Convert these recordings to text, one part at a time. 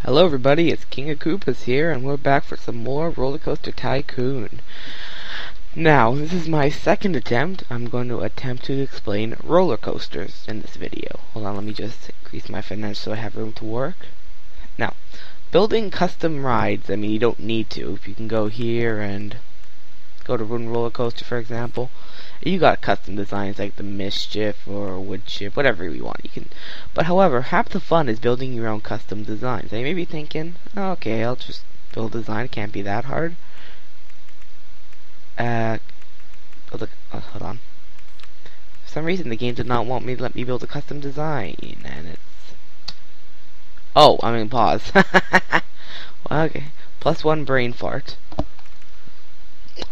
Hello everybody, it's King of Koopas here, and we're back for some more RollerCoaster Tycoon. Now, this is my second attempt. I'm going to attempt to explain roller coasters in this video. Hold on, let me just increase my finesse so I have room to work. Now, building custom rides, I mean, you don't need to. If you can go here and go to Wooden Roller Coaster, for example, you got custom designs like the Mischief or Wood Chip, whatever you want. You can, but however, half the fun is building your own custom designs. And you may be thinking, oh, okay, I'll just build a design. It can't be that hard. Hold on. For some reason, the game did not want me to let me build a custom design, and it's. Oh, I'm in pause. Well, okay, +1 brain fart.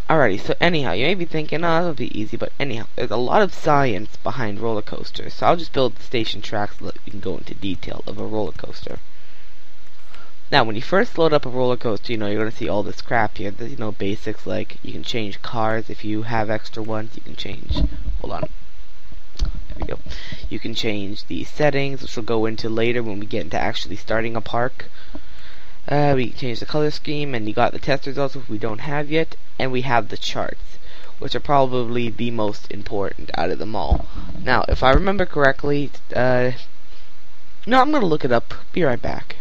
Alrighty, so anyhow, you may be thinking, oh, that'll be easy, but anyhow, there's a lot of science behind roller coasters, so I'll just build the station tracks so that we can go into detail of a roller coaster. Now, when you first load up a roller coaster, you're going to see all this crap here. There's, basics like you can change cars if you have extra ones. You can change, hold on, there we go. You can change the settings, which we'll go into later when we get into actually starting a park. We can change the color scheme, and you got the test results, which we don't have yet, and we have the charts, which are probably the most important out of them all. Now, if I remember correctly, no, I'm going to look it up. Be right back.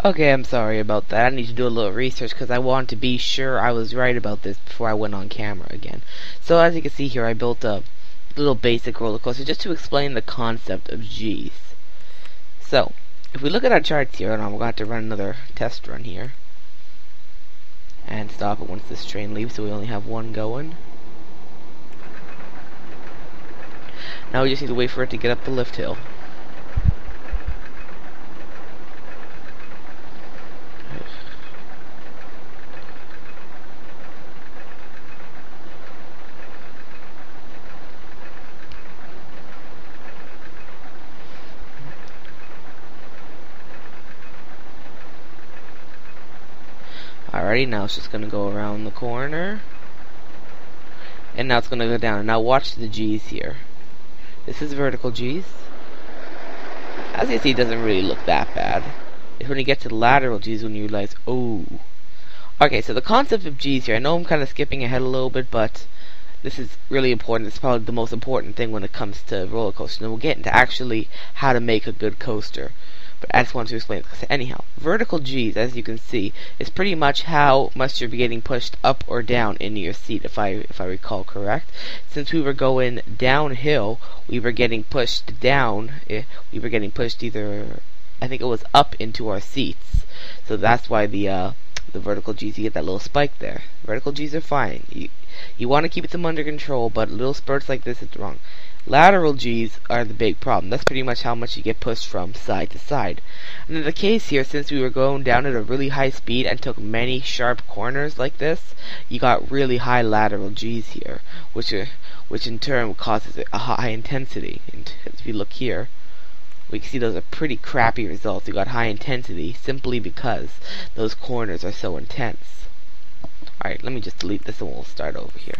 Okay, I'm sorry about that. I need to do a little research because I wanted to be sure I was right about this before I went on camera again. So as you can see here, I built a little basic roller coaster just to explain the concept of G's. So, if we look at our charts here, and I'm going to have to run another test run here, and stop it once this train leaves, so we only have one going. Now we just need to wait for it to get up the lift hill. Alrighty, now it's just going to go around the corner. And now it's going to go down. Now watch the G's here. This is vertical G's. As you see, it doesn't really look that bad. It's when you get to the lateral G's when you realize, oh. Okay, so the concept of G's here, I know I'm kind of skipping ahead a little bit, but this is really important. It's probably the most important thing when it comes to roller coasters. And we'll get into actually how to make a good coaster. But I just wanted to explain it. Anyhow, vertical G's, as you can see, is pretty much how much you're getting pushed up or down into your seat, if I recall correct. Since we were going downhill, we were getting pushed down. We were getting pushed either, I think it was up into our seats. So that's why the vertical G's, you get that little spike there. Vertical G's are fine. You want to keep them under control, but little spurts like this is wrong. Lateral G's are the big problem. That's pretty much how much you get pushed from side to side. And in the case here, since we were going down at a really high speed and took many sharp corners like this, you got really high lateral G's here, which in turn causes a high intensity. And if you look here, we can see those are pretty crappy results. You got high intensity simply because those corners are so intense. Alright, let me just delete this and we'll start over here.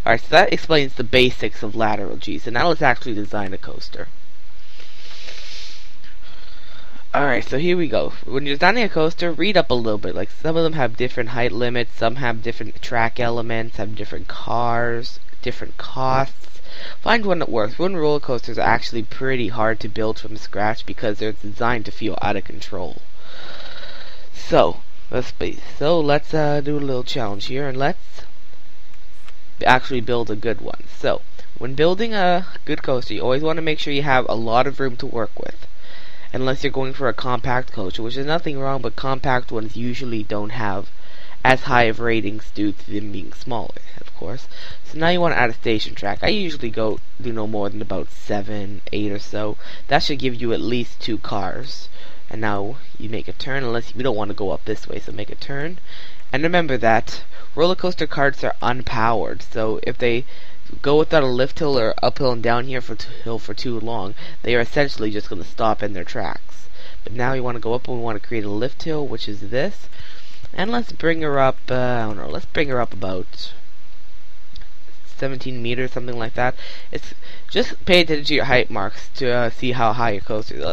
Alright, so that explains the basics of lateral G's. So now let's actually design a coaster. Alright, so here we go. When you're designing a coaster, read up a little bit. Like, some of them have different height limits, some have different track elements, have different cars, different costs. Find one that works. Wooden roller coasters are actually pretty hard to build from scratch because they're designed to feel out of control. So, let's do a little challenge here, and let's actually build a good one. So, when building a good coaster, you always want to make sure you have a lot of room to work with. Unless you're going for a compact coaster, which is nothing wrong, but compact ones usually don't have as high of ratings due to them being smaller, of course. So now you want to add a station track. I usually do no more than about 7, 8 or so. That should give you at least 2 cars. And now you make a turn, unless you don't want to go up this way, so make a turn. And remember that roller coaster carts are unpowered, so if they go without a lift hill or uphill and downhill for too long, they are essentially just going to stop in their tracks. But now you want to go up and we want to create a lift hill, which is this. And let's bring her up, I don't know, let's bring her up about 17 meters, something like that. It's just pay attention to your height marks to see how high your coaster is.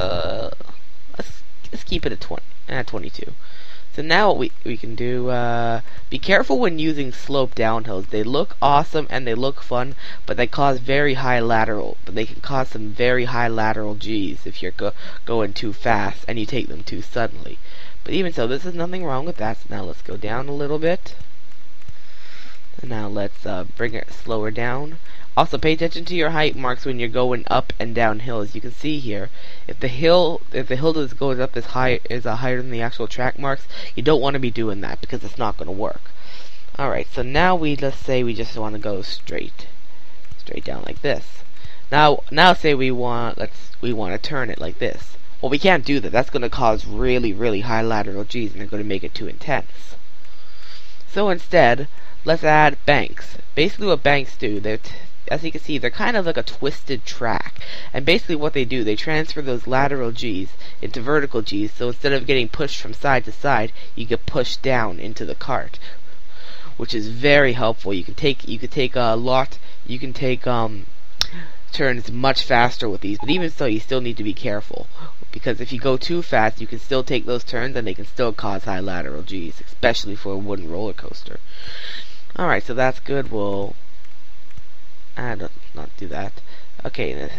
Let's keep it at 22. So now what we can do, be careful when using slope downhills. They look awesome and they look fun, but they cause very high lateral. But they can cause some very high lateral G's if you're going too fast and you take them too suddenly. But even so, there's nothing wrong with that. So now let's go down a little bit. And now let's bring it slower down. Also, pay attention to your height marks when you're going up and down hills. You can see here, if the hill that goes up is higher than the actual track marks, you don't want to be doing that because it's not going to work. All right, so now let's say we just want to go straight down like this. Now say we want to turn it like this. Well, we can't do that. That's going to cause really high lateral G's, and they're going to make it too intense. So instead, let's add banks. Basically, what banks do, as you can see, they're kind of like a twisted track. And basically what they do, they transfer those lateral G's into vertical G's, so instead of getting pushed from side to side, you get pushed down into the cart, which is very helpful. You can take turns much faster with these, but even so, you still need to be careful, because if you go too fast, you can still take those turns and they can still cause high lateral G's, especially for a wooden roller coaster. Alright, so that's good. We'll not do that. Okay,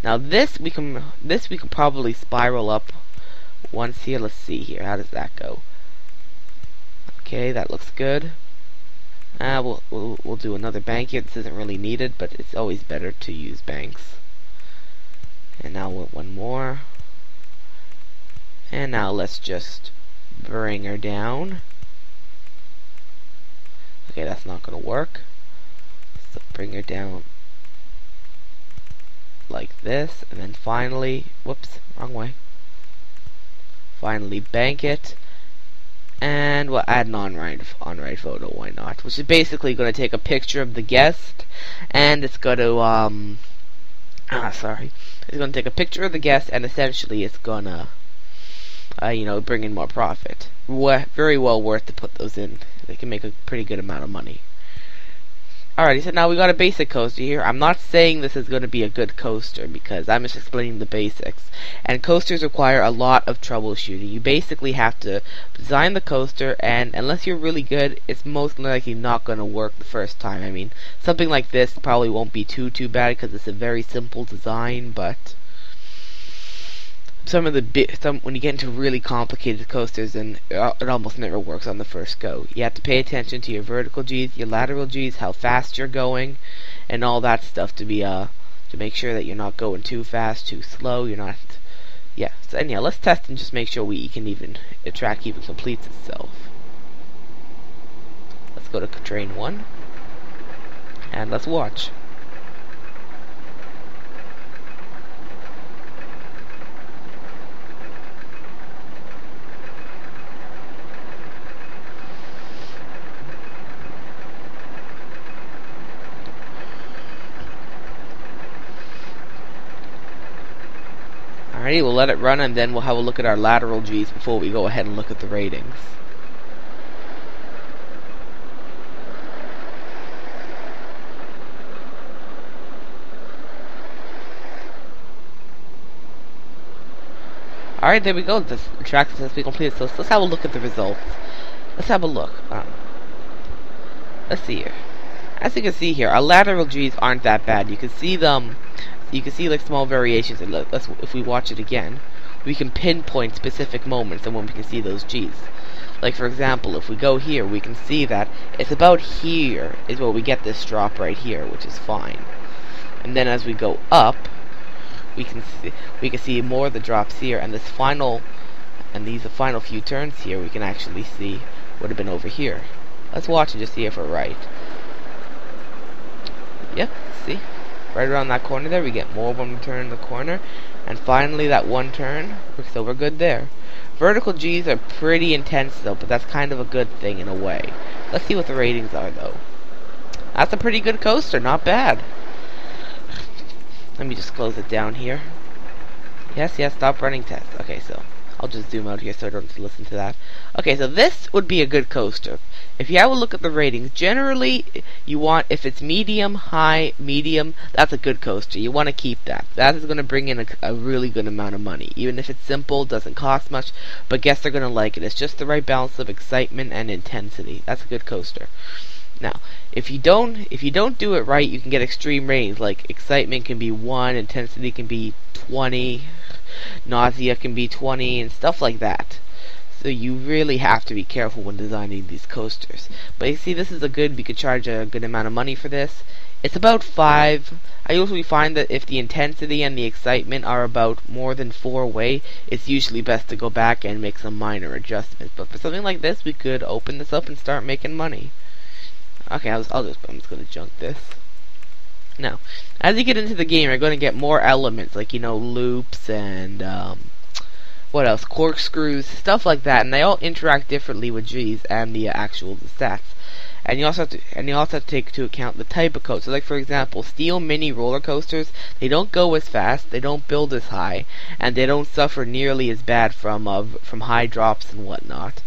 now this we can probably spiral up once here. Let's see here. How does that go? Okay, that looks good. We'll do another bank here. This isn't really needed, but it's always better to use banks. And now one more. And now let's just bring her down. Okay, that's not gonna work. So bring her down like this, and then finally, whoops, wrong way. Finally bank it, and we'll add an on-ride photo, why not? Which is basically going to take a picture of the guest, and it's going to, it's going to take a picture of the guest, and essentially it's going to, bring in more profit. Very well worth to put those in. They can make a pretty good amount of money. Alrighty, so now we got a basic coaster here. I'm not saying this is going to be a good coaster because I'm just explaining the basics. And coasters require a lot of troubleshooting. You basically have to design the coaster, and unless you're really good, it's most likely not going to work the first time. I mean, something like this probably won't be too bad because it's a very simple design, but when you get into really complicated coasters, then it almost never works on the first go. You have to pay attention to your vertical G's, your lateral G's, how fast you're going, and all that stuff to make sure that you're not going too fast, too slow. So anyhow, let's test and just make sure the track even completes itself. Let's go to train 1, and let's watch. Alrighty, we'll let it run, and then we'll have a look at our lateral G's before we go ahead and look at the ratings. Alright, there we go. The track successfully completed. So let's have a look at the results. Let's have a look. Let's see here. As you can see here, our lateral G's aren't that bad. You can see them. You can see like small variations. And if we watch it again, we can pinpoint specific moments and when we can see those G's. Like for example, if we go here, we can see that it's about here is where we get this drop right here, which is fine. And then as we go up, we can see more of the drops here, and these final few turns here, we can actually see would have been over here. Let's watch and just see if we're right. Yep, see? Right around that corner there, we get more when we turn the corner. And finally, that one turn, so we're good there. Vertical G's are pretty intense though, but that's kind of a good thing in a way. Let's see what the ratings are though. That's a pretty good coaster, not bad. Let me just close it down here. Yes, stop running test. Okay, so I'll just zoom out here so I don't have to listen to that. Okay, so this would be a good coaster. If you have a look at the ratings, generally you want, if it's medium, high, medium, that's a good coaster. You want to keep that. That is going to bring in a really good amount of money. Even if it's simple, doesn't cost much, but guests are going to like it. It's just the right balance of excitement and intensity. That's a good coaster. Now, if you don't do it right, you can get extreme ratings. Like excitement can be 1, intensity can be 20, nausea can be 20, and stuff like that. So you really have to be careful when designing these coasters. But you see, this is you could charge a good amount of money for this. It's about 5. I usually find that if the intensity and the excitement are about more than 4 away, it's usually best to go back and make some minor adjustments. But for something like this, we could open this up and start making money. Okay, I'm just gonna junk this. Now, as you get into the game, you're going to get more elements, like, loops and, what else? Corkscrews, stuff like that, and they all interact differently with G's and the actual stats. And you also have to take into account the type of coaster. So, like, for example, steel mini roller coasters, they don't go as fast, they don't build as high, and they don't suffer nearly as bad from high drops and whatnot.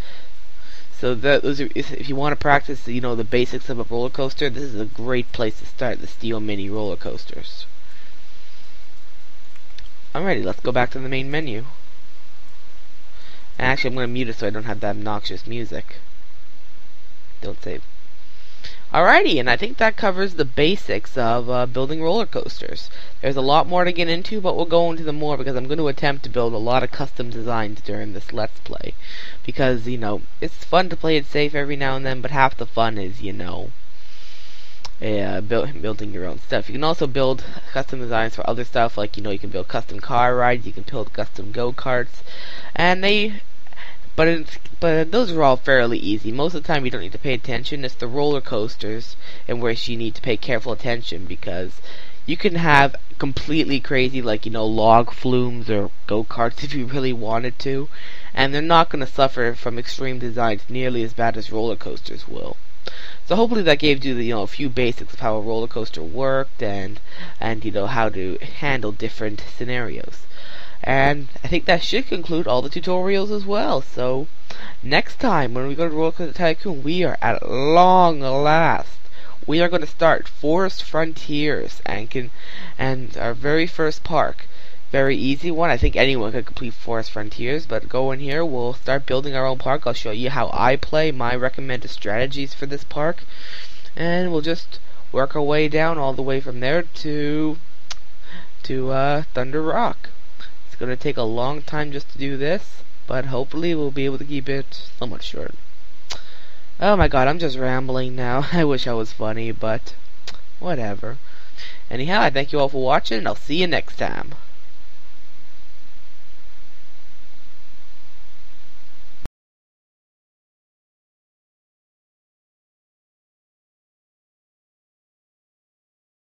So if you want to practice, the basics of a roller coaster, this is a great place to start, the steel mini roller coasters. Alrighty, let's go back to the main menu. And actually, I'm going to mute it so I don't have that obnoxious music. Don't save. Alrighty, and I think that covers the basics of building roller coasters. There's a lot more to get into, but we'll go into them more because I'm going to attempt to build a lot of custom designs during this Let's Play. Because, it's fun to play it safe every now and then, but half the fun is, building your own stuff. You can also build custom designs for other stuff, like, you can build custom car rides, you can build custom go-karts, and But those are all fairly easy. Most of the time you don't need to pay attention. It's the roller coasters in which you need to pay careful attention, because you can have completely crazy, like, log flumes or go-karts if you really wanted to, and they're not going to suffer from extreme designs nearly as bad as roller coasters will. So hopefully that gave you, a few basics of how a roller coaster worked and how to handle different scenarios. And I think that should conclude all the tutorials as well. So next time when we go to RollerCoaster Tycoon, we are at long last. We are going to start Forest Frontiers and our very first park. Very easy one. I think anyone could complete Forest Frontiers, but go in here, we'll start building our own park. I'll show you how I play, my recommended strategies for this park, and we'll just work our way down all the way from there to Thunder Rock. It's going to take a long time just to do this, but hopefully we'll be able to keep it somewhat short. Oh my god, I'm just rambling now. I wish I was funny, but whatever. Anyhow, I thank you all for watching, and I'll see you next time.